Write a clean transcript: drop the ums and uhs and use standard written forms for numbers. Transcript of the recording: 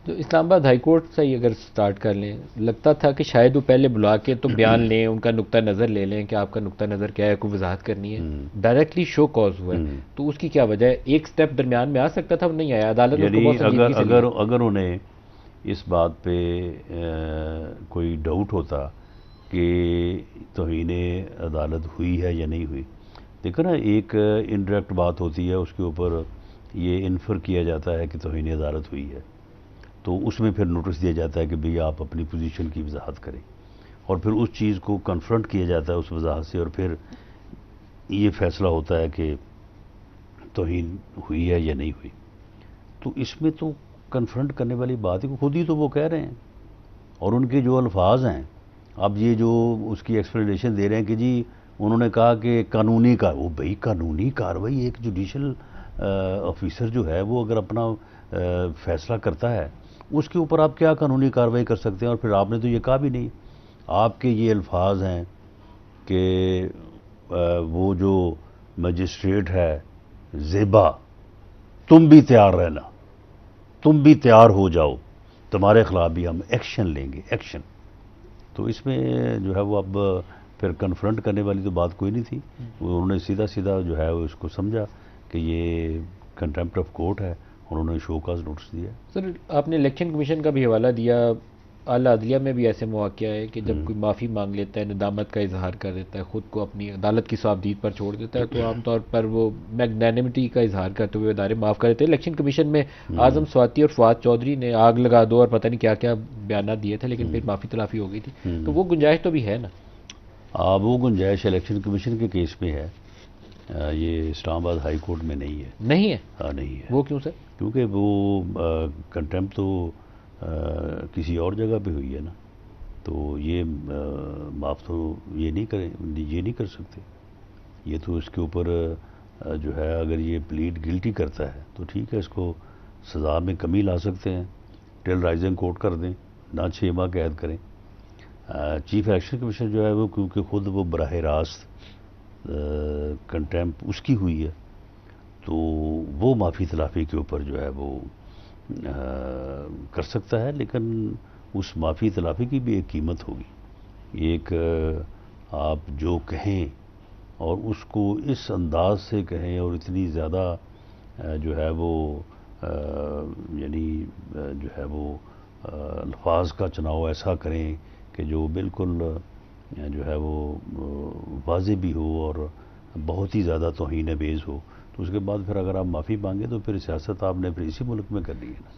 جو اسلام آباد high court سے ہی اگر سٹارٹ کر لیں، لگتا تھا کہ شاید وہ پہلے بلا کے تو بیان لیں، ان کا نقطہ نظر لے لیں کہ آپ کا نقطہ نظر کیا ہے، کوئی وضاحت کرنی ہے. ڈائریکٹلی شو کاز ہوا ہے، تو اس کی کیا وجہ ہے؟ ایک سٹیپ درمیان میں آ سکتا تھا، وہ نہیں آیا، عدالت نے اس کو یعنی بہت سنجیدگی سے لیا. اگر انہیں اس بات پہ کوئی ڈاؤٹ ہوتا کہ توہین عدالت ہوئی ہے یا نہیں ہوئی. دیکھو نا، ایک انڈائریکٹ بات ہوتی ہے، اس کے اوپر یہ انفر کیا جاتا ہے کہ توہین عدالت ہوئی ہے، تو اس میں پھر نوٹس دیا جاتا ہے کہ بھئی آپ اپنی پوزیشن کی وضاحت کریں، اور پھر اس چیز کو کنفرنٹ کیا جاتا ہے اس وضاحت سے، اور پھر یہ فیصلہ ہوتا ہے کہ توہین ہوئی ہے یا نہیں ہوئی. تو اس میں تو کنفرنٹ کرنے والی بات ہے، خود ہی تو وہ کہہ رہے ہیں، اور ان کے جو الفاظ ہیں، اب یہ جو اس کی ایکسپلینیشن دے رہے ہیں کہ جی انہوں نے کہا کہ قانونی وہ بھئی قانونی کارروائی، ایک جوڈیشل آفیسر جو ہے وہ اگر اپنا فیصلہ کرتا ہے، اس کے اوپر آپ کیا قانونی کارروائی کر سکتے ہیں؟ اور پھر آپ نے تو یہ کہا بھی نہیں. آپ کے یہ الفاظ ہیں کہ وہ جو مجسٹریٹ ہے زیبا، تم بھی تیار رہنا، تم بھی تیار ہو جاؤ، تمہارے خلاف بھی ہم ایکشن لیں گے، ایکشن. تو اس میں جو ہے وہ اب پھر کنفرنٹ کرنے والی تو بات کوئی نہیں تھی. انہوں نے سیدھا سیدھا جو ہے اس کو سمجھا کہ یہ کنٹمپٹ آف کورٹ ہے، انہوں نے شو کاز نوٹس دیا. سر، آپ نے الیکشن کمیشن کا بھی حوالہ دیا. اعلیٰ عدلیہ میں بھی ایسے مواقع ہے کہ جب کوئی معافی مانگ لیتا ہے، ندامت کا اظہار کر دیتا ہے، خود کو اپنی عدالت کی صوابدید پر چھوڑ دیتا ہے، تو عام طور پر وہ میگنینمٹی کا اظہار کرتے ہوئے ادارے معاف کر دیتے ہیں. الیکشن کمیشن میں اعظم سواتی اور فواد چودھری نے آگ لگا دو اور پتہ نہیں کیا کیا بیانات دیے تھے، لیکن پھر معافی تلافی ہو گئی تھی. تو وہ گنجائش تو بھی ہے نا؟ وہ گنجائش الیکشن کمیشن کے کیس میں ہے، یہ اسلام آباد ہائی کورٹ میں نہیں ہے. نہیں ہے؟ نہیں ہے. وہ کیوں سر؟ کیونکہ وہ کنٹمپٹ تو کسی اور جگہ پہ ہوئی ہے نا، تو یہ معاف تو یہ نہیں کر سکتے. یہ تو اس کے اوپر جو ہے، اگر یہ پلیڈ گلٹی کرتا ہے تو ٹھیک ہے، اس کو سزا میں کمی لا سکتے ہیں، ٹل رائزنگ کوٹ کر دیں، نہ 6 ماہ قید کریں. چیف الیکشن کمیشن جو ہے وہ کیونکہ خود وہ براہ راست کنٹمپٹ اس کی ہوئی ہے، تو وہ معافی تلافی کے اوپر جو ہے وہ کر سکتا ہے، لیکن اس معافی تلافی کی بھی ایک قیمت ہوگی. ایک آپ جو کہیں اور اس کو اس انداز سے کہیں اور اتنی زیادہ جو ہے وہ یعنی جو ہے وہ الفاظ کا چناؤ ایسا کریں کہ جو بالکل جو ہے وہ واضح بھی ہو اور بہت ہی زیادہ توہین بیز ہو، تو اس کے بعد پھر اگر آپ معافی مانگیں تو پھر سیاست آپ نے پھر اسی ملک میں کرنی ہے نا.